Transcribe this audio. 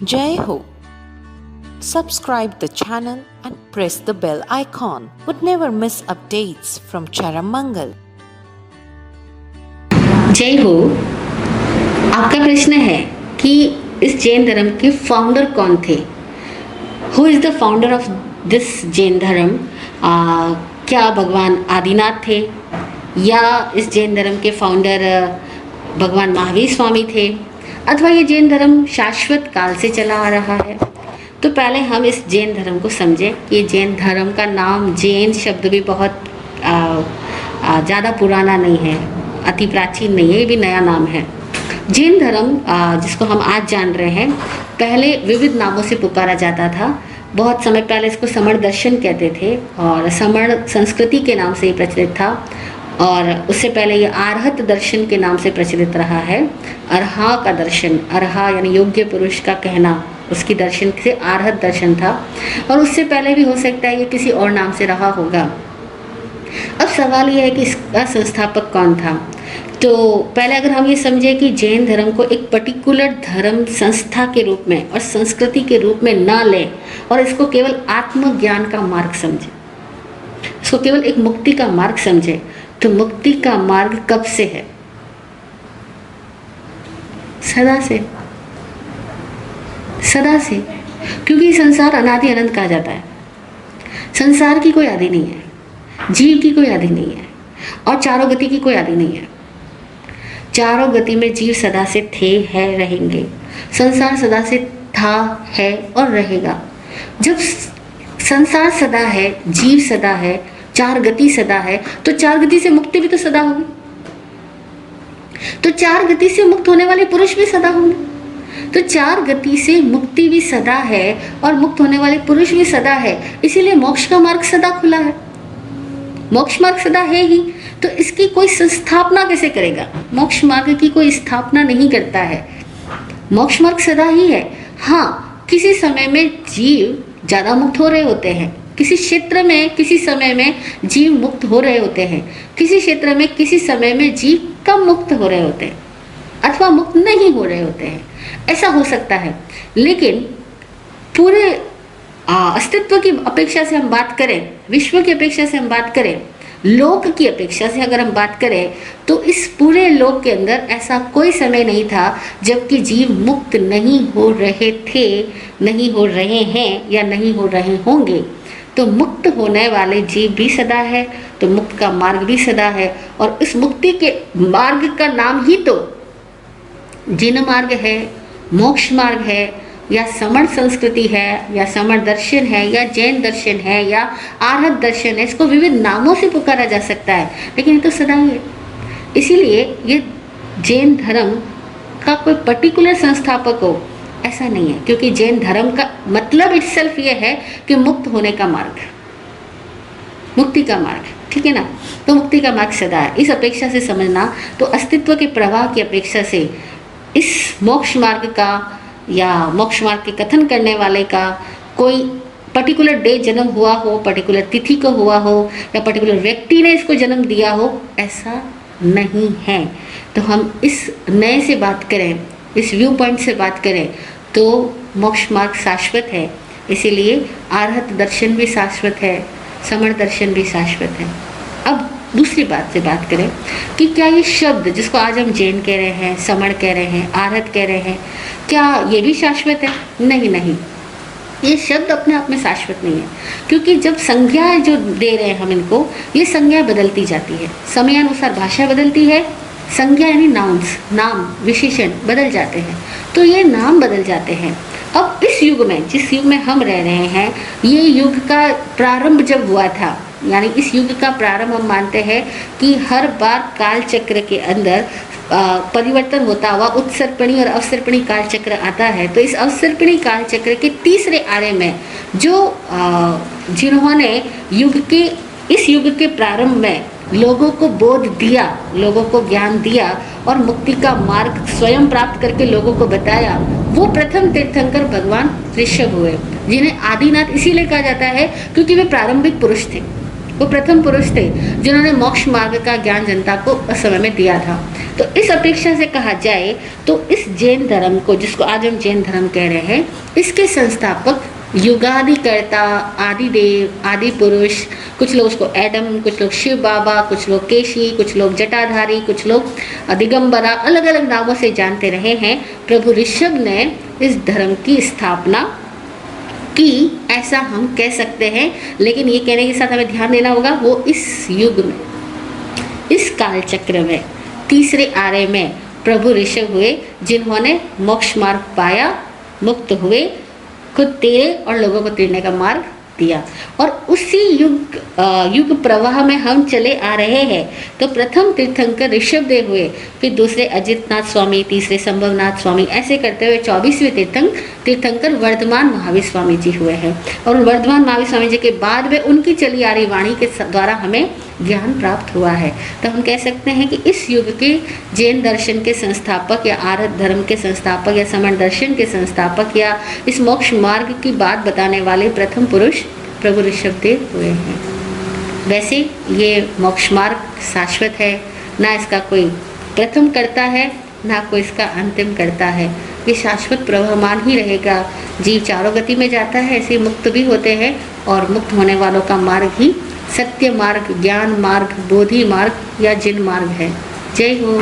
Jai Ho. Subscribe the channel and press the bell icon. Would never miss updates from Charamangal. जय हो। आपका प्रश्न है कि इस जैन धर्म के फाउंडर कौन थे? Who is the founder of this Jain धर्म? क्या भगवान आदिनाथ थे या इस जैन धर्म के फाउंडर भगवान महावीर स्वामी थे, अथवा ये जैन धर्म शाश्वत काल से चला आ रहा है? तो पहले हम इस जैन धर्म को समझें कि ये जैन धर्म का नाम, जैन शब्द भी बहुत ज़्यादा पुराना नहीं है, अति प्राचीन नहीं है, ये भी नया नाम है। जैन धर्म जिसको हम आज जान रहे हैं, पहले विविध नामों से पुकारा जाता था। बहुत समय पहले इसको समण दर्शन कहते थे और समण संस्कृति के नाम से ये प्रचलित था, और उससे पहले ये आर्हत दर्शन के नाम से प्रचलित रहा है। अरहा का दर्शन, अरहा यानी योग्य पुरुष का कहना, उसकी दर्शन से आर्हत दर्शन था, और उससे पहले भी हो सकता है ये किसी और नाम से रहा होगा। अब सवाल ये है कि इसका संस्थापक कौन था। तो पहले अगर हम ये समझे कि जैन धर्म को एक पर्टिकुलर धर्म संस्था के रूप में और संस्कृति के रूप में ना लें और इसको केवल आत्मज्ञान का मार्ग समझे, इसको केवल एक मुक्ति का मार्ग समझे, तो मुक्ति का मार्ग कब से है? सदा से, सदा से, क्योंकि संसार अनादि अनंत कहा जाता है। संसार की कोई आदि नहीं है, जीव की कोई आदि नहीं है, और चारों गति की कोई आदि नहीं है। चारों गति में जीव सदा से थे, है, रहेंगे। संसार सदा से था, है और रहेगा। जब संसार सदा है, जीव सदा है, चार गति सदा है, तो चार गति से मुक्ति भी तो सदा होगी। तो चार गति से मुक्त होने वाले पुरुष भी सदा होंगे। तो चार गति से मुक्ति भी सदा है और मुक्त होने वाले पुरुष भी सदा है, इसीलिए मोक्ष का मार्ग सदा खुला है। मोक्ष मार्ग सदा है ही, तो इसकी कोई संस्थापना कैसे करेगा? मोक्ष मार्ग की कोई स्थापना नहीं करता है, मोक्ष मार्ग सदा ही है। हाँ, किसी समय में जीव ज़्यादा मुक्त हो रहे होते हैं, किसी क्षेत्र में किसी समय में जीव मुक्त हो रहे होते हैं, किसी क्षेत्र में किसी समय में जीव कम मुक्त हो रहे होते हैं, अथवा मुक्त नहीं हो रहे होते हैं, ऐसा हो सकता है। लेकिन पूरे अस्तित्व की अपेक्षा से हम बात करें, विश्व की अपेक्षा से हम बात करें, लोक की अपेक्षा से अगर हम बात करें, तो इस पूरे लोक के अंदर ऐसा कोई समय नहीं था जबकि जीव मुक्त नहीं हो रहे थे, नहीं हो रहे हैं या नहीं हो रहे होंगे। तो मुक्त होने वाले जीव भी सदा है, तो मुक्त का मार्ग भी सदा है, और इस मुक्ति के मार्ग का नाम ही तो जिन मार्ग है, मोक्ष मार्ग है, या समण संस्कृति है, या समण दर्शन है, या जैन दर्शन है, या आर्हत दर्शन है। इसको विविध नामों से पुकारा जा सकता है, लेकिन ये तो सदा ही है। इसीलिए ये जैन धर्म का कोई पर्टिकुलर संस्थापक हो ऐसा नहीं है, क्योंकि जैन धर्म का मतलब इटसेल्फ ये है कि मुक्त होने का मार्ग, मुक्ति का मार्ग, ठीक है ना। तो मुक्ति का मार्ग सदा है, इस अपेक्षा से समझना। तो अस्तित्व के प्रवाह की अपेक्षा से इस मोक्ष मार्ग का या मोक्ष मार्ग के कथन करने वाले का कोई पर्टिकुलर डे जन्म हुआ हो, पर्टिकुलर तिथि को हुआ हो, या पर्टिकुलर व्यक्ति ने इसको जन्म दिया हो, ऐसा नहीं है। तो हम इस नए से बात करें, इस व्यू पॉइंट से बात करें, तो मोक्ष मार्ग शाश्वत है। इसीलिए आर्हत दर्शन भी शाश्वत है, समण दर्शन भी शाश्वत है। अब दूसरी बात से बात करें कि क्या ये शब्द जिसको आज हम जैन कह रहे हैं, समण कह रहे हैं, आर्हत कह रहे हैं, क्या ये भी शाश्वत है? नहीं, नहीं, ये शब्द अपने आप में शाश्वत नहीं है, क्योंकि जब संज्ञा जो दे रहे हैं हम इनको, ये संज्ञा बदलती जाती है, समयानुसार भाषा बदलती है। संज्ञा यानी नाउन्स, नाम, विशेषण बदल जाते हैं, तो ये नाम बदल जाते हैं। अब इस युग में, जिस युग में हम रह रहे हैं, ये युग का प्रारंभ जब हुआ था, यानी इस युग का प्रारंभ हम मानते हैं कि हर बार काल चक्र के अंदर परिवर्तन होता हुआ उत्सर्पणी और अवसर्पणी काल चक्र आता है। तो इस अवसर्पणी काल चक्र के तीसरे आरे में जो जिन्होंने इस युग के प्रारंभ में लोगों को बोध दिया, लोगों को ज्ञान दिया और मुक्ति का मार्ग स्वयं प्राप्त करके लोगों को बताया, वो प्रथम तीर्थंकर भगवान ऋषभ हुए, जिन्हें आदिनाथ इसीलिए कहा जाता है क्योंकि वे प्रारंभिक पुरुष थे। वो प्रथम पुरुष थे जिन्होंने मोक्ष मार्ग का ज्ञान जनता को उस समय में दिया था। तो इस अपेक्षा से कहा जाए तो इस जैन धर्म को, जिसको आज हम जैन धर्म कह रहे हैं, इसके संस्थापक युगादिकर्ता, आदिदेव, आदि पुरुष, कुछ लोग उसको एडम, कुछ लोग शिव बाबा, कुछ लोग केशी, कुछ लोग जटाधारी, कुछ लोग दिगंबरा, अलग अलग नामों से जानते रहे हैं। प्रभु ऋषभ ने इस धर्म की स्थापना की, ऐसा हम कह सकते हैं। लेकिन ये कहने के साथ हमें ध्यान देना होगा, वो इस युग में, इस काल चक्र में, तीसरे आर्य में प्रभु ऋषभ हुए, जिन्होंने मोक्ष मार्ग पाया, मुक्त हुए, खुद तैरे और लोगों को तैरने का मार्ग दिया। और उसी युग प्रवाह में हम चले आ रहे हैं। तो प्रथम तीर्थंकर ऋषभ देव हुए, फिर दूसरे अजितनाथ स्वामी, तीसरे संभवनाथ स्वामी, ऐसे करते हुए 24वें तीर्थंकर वर्धमान महावीर स्वामी जी हुए हैं। और वर्धमान महावीर स्वामी जी के बाद में उनकी चली आ रही वाणी के द्वारा हमें ज्ञान प्राप्त हुआ है। तो हम कह सकते हैं कि इस युग के जैन दर्शन के संस्थापक या आर्य धर्म के संस्थापक या समण दर्शन के संस्थापक या इस मोक्ष मार्ग की बात बताने वाले प्रथम पुरुष प्रभु ऋषभ देव हुए हैं। वैसे ये मोक्ष मार्ग शाश्वत है, ना इसका कोई प्रथम करता है, ना कोई इसका अंतिम करता है। ये शाश्वत प्रवहमान ही रहेगा। जीव चारों गति में जाता है, ऐसे मुक्त भी होते हैं, और मुक्त होने वालों का मार्ग ही सत्य मार्ग, ज्ञान मार्ग, बोधि मार्ग या जिन मार्ग है। जय हो।